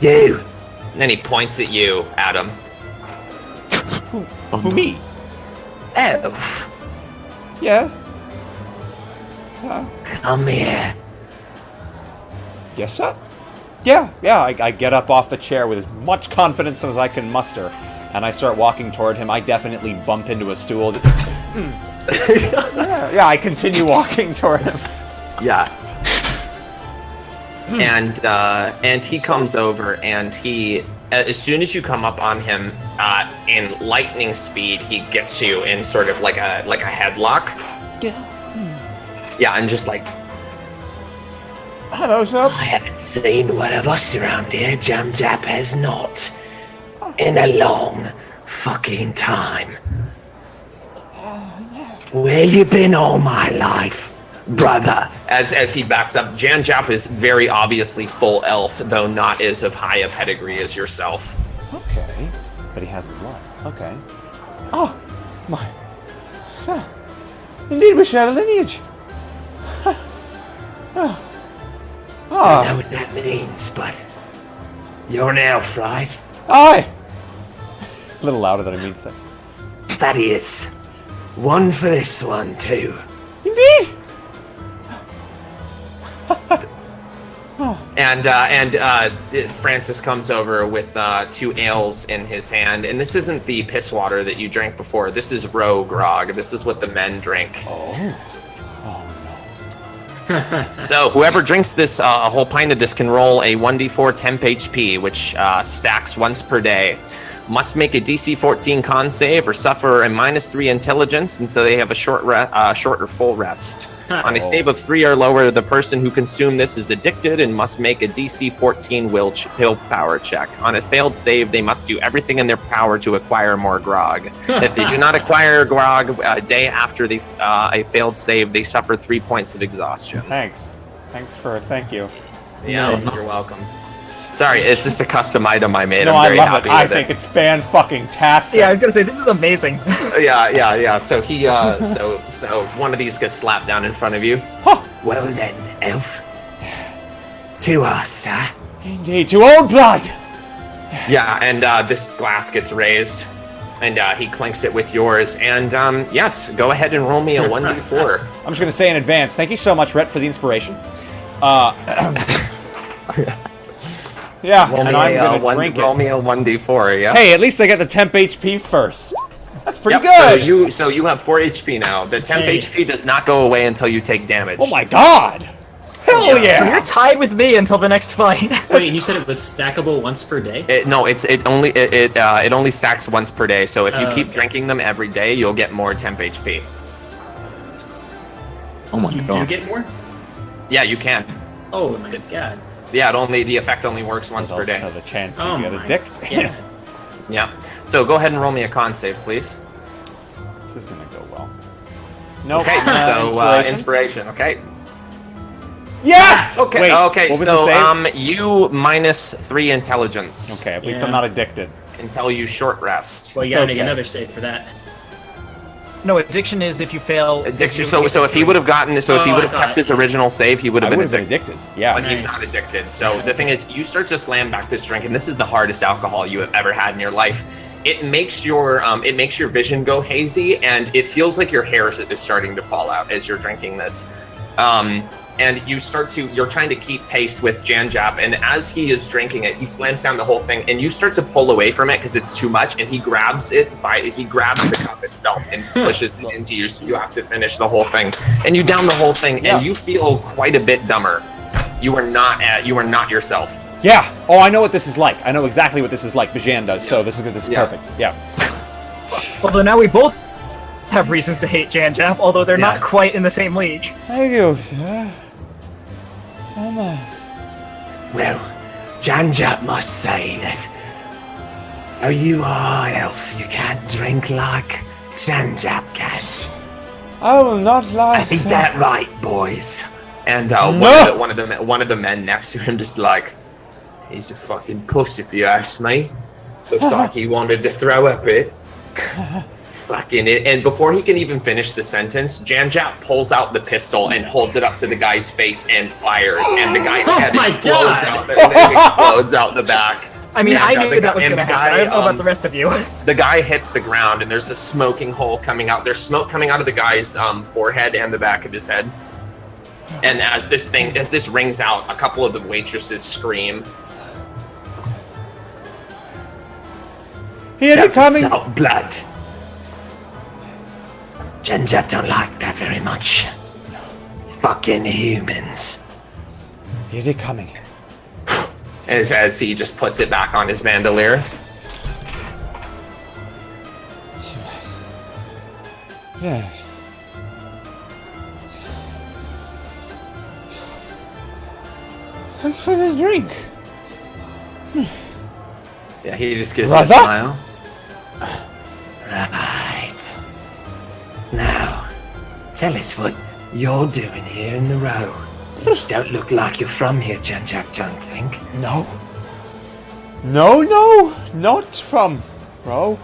You. And then he points at you, Adam. Who, me? Elf. Yes. Come here. Yes, sir. Yeah. I get up off the chair with as much confidence as I can muster, and I start walking toward him. I definitely bump into a stool. Yeah, I continue walking toward him. Yeah. And he comes over, and he, as soon as you come up on him, in lightning speed, he gets you in sort of like a headlock. Yeah, and just like, hello, sir. I haven't seen one of us around here. Janjap has not, in a long fucking time. Where you been all my life, brother? As he backs up, Janjap is very obviously full elf, though not as of high a pedigree as yourself. Okay, but he has the blood. Okay. Oh, my. Indeed, we share the lineage. Don't know what that means, but you're an elf, right? Aye. A little louder than I mean to say. Thaddeus, one for this one too. Indeed. And Francis comes over with 2 ales in his hand, and this isn't the piss water that you drank before. This is roe grog. This is what the men drink. Oh So whoever drinks this, a whole pint of this, can roll a 1d4 temp HP, which stacks once per day. Must make a DC 14 con save or suffer a -3 intelligence, and so they have a short or full rest. On a save of 3 or lower, the person who consumed this is addicted and must make a DC 14 willpower check. On a failed save, they must do everything in their power to acquire more grog. If they do not acquire grog a day after a failed save, they suffer 3 points of exhaustion. Thank you. Yeah, you're welcome. Sorry, it's just a custom item I made. No, I'm very I love happy it. I with think it's fan-fucking-tastic. Yeah, I was gonna say, this is amazing. Yeah. So he, so one of these gets slapped down in front of you. Huh. Well then, elf. To us, sir. Indeed, to old blood! Yeah, and this glass gets raised, and he clinks it with yours. And yes, go ahead and roll me a 1d4. I'm just gonna say in advance, thank you so much, Rhett, for the inspiration. Yeah, Roll and me I'm gonna drink roll it. me a 1d4. Yeah. Hey, at least I get the temp HP first. That's pretty Yep, good. So you have 4 HP now. The temp Hey. HP does not go away until you take damage. Oh my god! Hell So yeah! you're tied with me until the next fight. Wait, you said it was stackable once per day? It only stacks once per day. So if you keep Okay. drinking them every day, you'll get more temp HP. Oh my You do god. get more? Yeah, you can. Oh my god. Yeah, the effect only works once There's per day. also the chance Oh you get my addicted. god. Yeah. So go ahead and roll me a con save, please. This is gonna go well. Nope. Okay. So inspiration. Okay. Yes! Okay. Wait, Okay. what was the So save? you -3 intelligence Okay, at least Yeah. I'm not addicted. until you short rest. Well, you It's gotta okay. make another save for that. No, addiction is if you fail. Addiction. So if he would have gotten, so if he Oh, would I have thought- kept his original save, he would I have been would have been addicted. addicted. Yeah. But he's Nice. not addicted. So the thing is, you start to slam back this drink, and this is the hardest alcohol you have ever had in your life. It makes your vision go hazy, and it feels like your hair is starting to fall out as you're drinking this. And you're trying to keep pace with Janjap, and as he is drinking it, he slams down the whole thing, and you start to pull away from it because it's too much, and he grabs the cup itself and pushes it into you, so you have to finish the whole thing. And you down the whole thing, Yeah. and you feel quite a bit dumber. You are not yourself. Yeah. Oh, I know what this is like. I know exactly what this is like. Bajan does. So this is good. This is Yeah. perfect. Yeah. Although now we both have reasons to hate Janjap, although they're Yeah. not quite in the same league. Thank you. Yeah. So much. Well, Janjap must say that. Oh, you are an elf. You can't drink like Janjap can. I will not lie. Ain't sir. that right, boys? And No! one of the men next to him just like, he's a fucking puss if you ask me. Looks like he wanted to throw up it. Fucking it. And before he can even finish the sentence, Janjap pulls out the pistol and holds it up to the guy's face and fires. And the guy's head my explodes God. explodes out the back. I mean, Yeah, I the knew that guy- was and going to the happen. guy, I don't know about the rest of you. The guy hits the ground and there's a smoking hole coming out. There's smoke coming out of the guy's forehead and the back of his head. And as this rings out, a couple of the waitresses scream. Here That they was coming. salt blood. Janjap don't like that very much. Fucking humans. Here they coming. As he just puts it back on his bandolier. Yes. Thanks for the drink. Yeah, he just gives you a Brother? smile. Right. Now, tell us what you're doing here in the row. Don't look like you're from here, Janjap, don't think. No. No, not from, bro.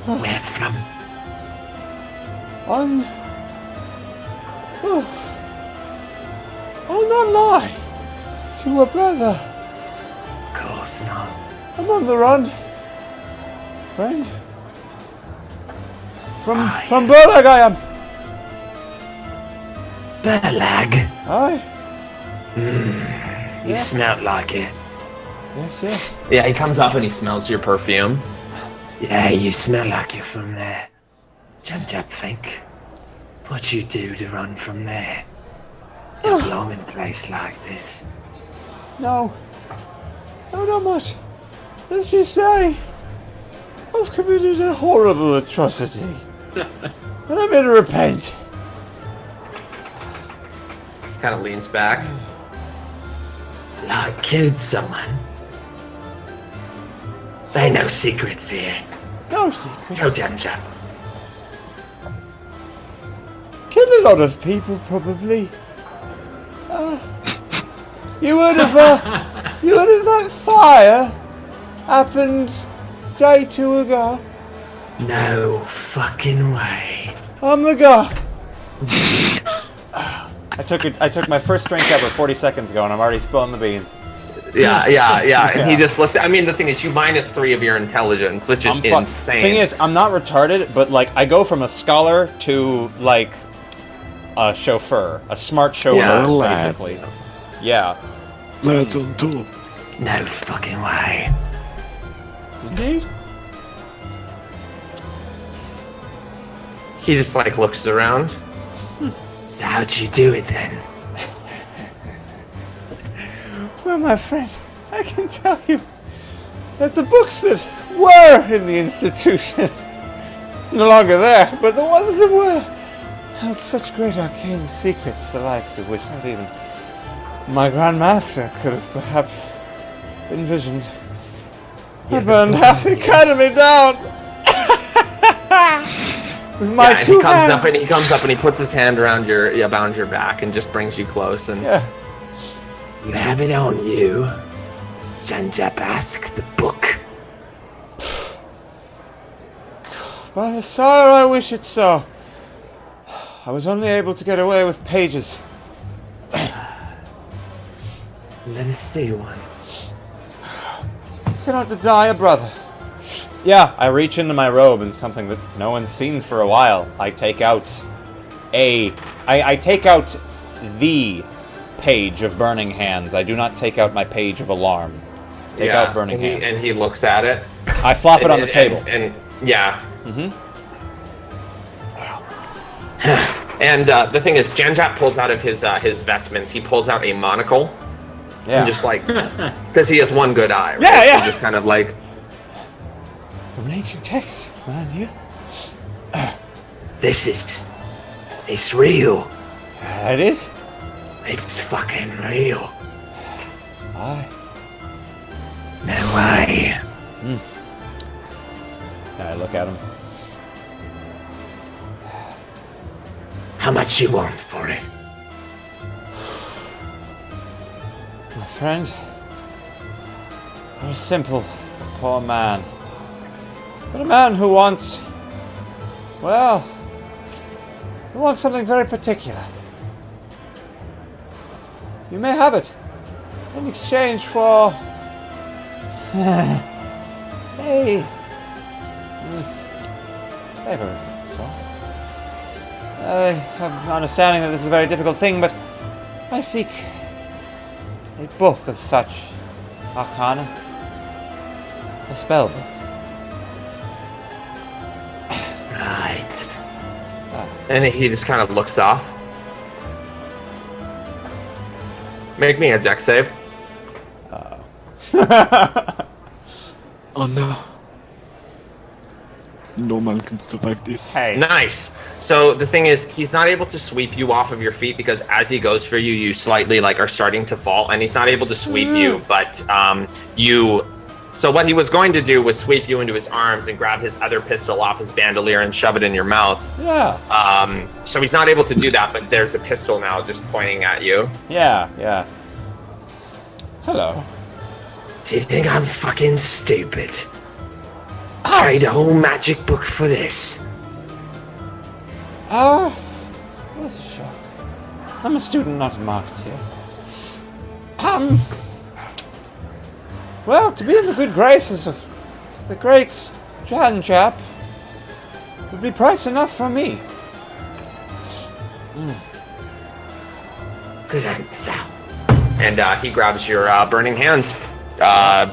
Where from? I'll not lie to a brother. Of course not. I'm on the run, friend. From Burlag I am. Berlag. Aye. You smell like it. Yes, yes. Yeah, he comes up and he smells your perfume. Yeah, you smell like you're from there. Janjap think. What you do to run from there? Don't belong in a place like this. No. No, not much. Let's just say I've committed a horrible atrocity. And I'm going to repent. He kind of leans back. Like killed someone. There ain't no secrets here. No secret. Go, Janjap. Killed a lot of people, probably. You heard of that fire happened day 2 ago? No fucking way. I'm the guy. I took my first drink ever 40 seconds ago, and I'm already spilling the beans. Yeah. And he just looks. I mean, the thing is, you -3 of your intelligence, which is insane. Thing is, I'm not retarded, but like I go from a scholar to like a chauffeur, a smart chauffeur, basically. Yeah. Lads on top. No fucking way. Indeed. He just like looks around. So how'd you do it then? Well, my friend, I can tell you that the books that were in the institution no longer there, but the ones that were held such great arcane secrets, the likes of which not even my Grand Master could have perhaps envisioned. I burned half the academy down with my And two he comes hands. up and he puts his hand around your back and just brings you close. And Yeah. You have it on you. Janjap asked the book. By the sire, I wish it so. I was only able to get away with pages. Let us see one. Cannot deny a brother. Yeah, I reach into my robe and something that no one's seen for a while. I take out I take out the page of Burning Hands. I do not take out my page of Alarm. Take out Burning Hands. And he looks at it. I flop it on the table. And yeah. Mm-hmm. And the thing is, Janjap pulls out of his vestments. He pulls out a monocle. Yeah. And just like, because he has one good eye. Right? Yeah, yeah. And just kind of like. From an ancient text, mind you. It's real. It is. It's fucking real. Aye. No way. And I look at him. How much you want for it? My friend, I'm a simple, poor man. But a man who wants, well, who wants something very particular. You may have it in exchange for a favor. So, I have an understanding that this is a very difficult thing, but I seek a book of such arcana. A spell book. Right. And he just kind of looks off. Make me a deck save. Oh no. No man can survive this. Hey. Nice. So the thing is, he's not able to sweep you off of your feet because as he goes for you, you slightly like are starting to fall, and he's not able to sweep you. But you. So what he was going to do was sweep you into his arms and grab his other pistol off his bandolier and shove it in your mouth. Yeah. So he's not able to do that, but there's a pistol now just pointing at you. Yeah. Hello. Do you think I'm fucking stupid? Trade a whole magic book for this? That's a shock. I'm a student, not a marketeer. Well, to be in the good graces of the great Janjap would be price enough for me. Good answer. And he grabs your Burning Hands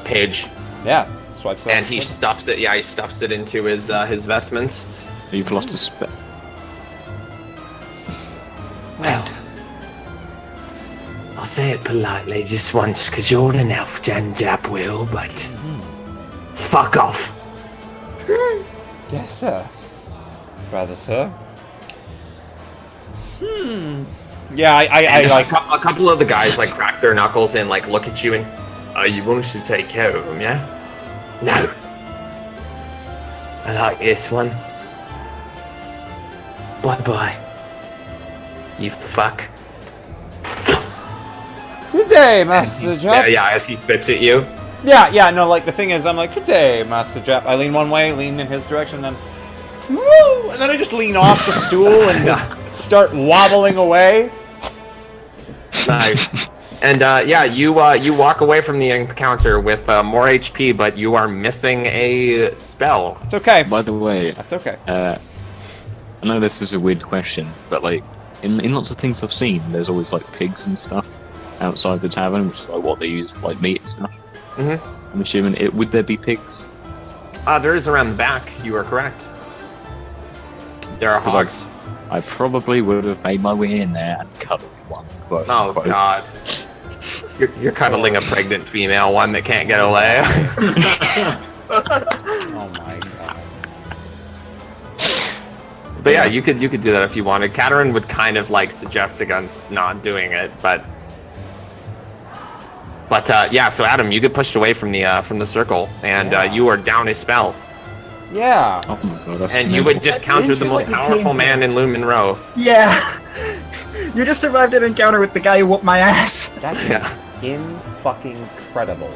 page, Yeah, swipes and he stuffs it. Yeah, he stuffs it into his vestments. You've lost a spell. Well, I'll say it politely just once, because you're an elf, Janjap will, but fuck off. Yes, sir. Rather, sir. Yeah, I like. a couple of the guys like crack their knuckles and like look at you and you want us to take care of him, yeah? No. I like this one. Bye-bye. You fuck. Good day, Master Jap. Yeah, as he spits at you. Yeah, no, like, the thing is, I'm like, good day, Master Jap. I lean one way, lean in his direction, then, woo! And then I just lean off the stool and just start wobbling away. Nice. And you walk away from the encounter with more HP, but you are missing a spell. It's okay. By the way, That's okay. I know this is a weird question, but like in lots of things I've seen, there's always like pigs and stuff outside the tavern, which is like what they use for like meat and stuff. Mm-hmm. I'm assuming would there be pigs? There is around the back. You are correct. There are hogs. I probably would have made my way in there and cut one. Oh God. You're cuddling a pregnant female, one that can't get away. Oh my god. But yeah, you could do that if you wanted. Katerin would kind of like suggest against not doing it, but yeah. So Adam, you get pushed away from the circle, and you are down a spell. Yeah. Oh my god, that's And you would just counter the most powerful man in Lumen Row. Yeah. You just survived an encounter with the guy who whooped my ass. That's Yeah. in-fucking-credible.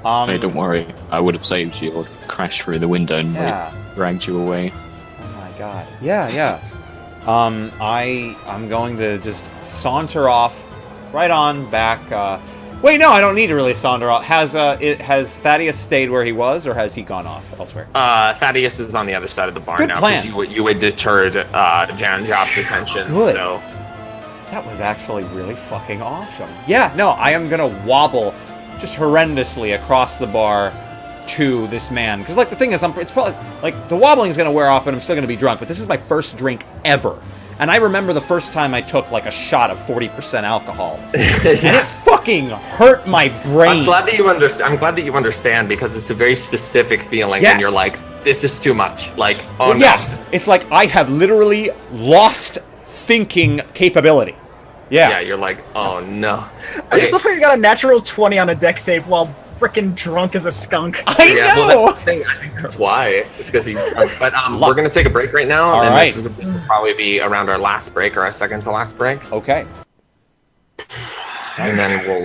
Hey, don't worry. I would have saved you or crashed through the window and Yeah. dragged you away. Oh my god. Yeah. I'm going to just saunter off right on back. Wait, no, I don't need to really saunter off. Has Thaddeus stayed where he was, or has he gone off elsewhere? Thaddeus is on the other side of the barn Good now plan. you had deterred Janjap's attention. Good. So That was actually really fucking awesome. Yeah, no, I am gonna wobble just horrendously across the bar to this man. Because, like, the thing is, it's probably, like, the wobbling is gonna wear off and I'm still gonna be drunk, but this is my first drink ever. And I remember the first time I took, like, a shot of 40% alcohol. And it fucking hurt my brain. I'm glad that you understand because it's a very specific feeling, Yes. and you're like, this is too much. Like, oh no. Yeah, it's like I have literally lost thinking capability. Yeah, you're like, oh no. I just love how you got a natural 20 on a deck save while frickin' drunk as a skunk. I know! Well, I think that's why. It's because he's drunk. But we're going to take a break right now. All and right. This will probably be around our last break or our second to last break. Okay. And then we'll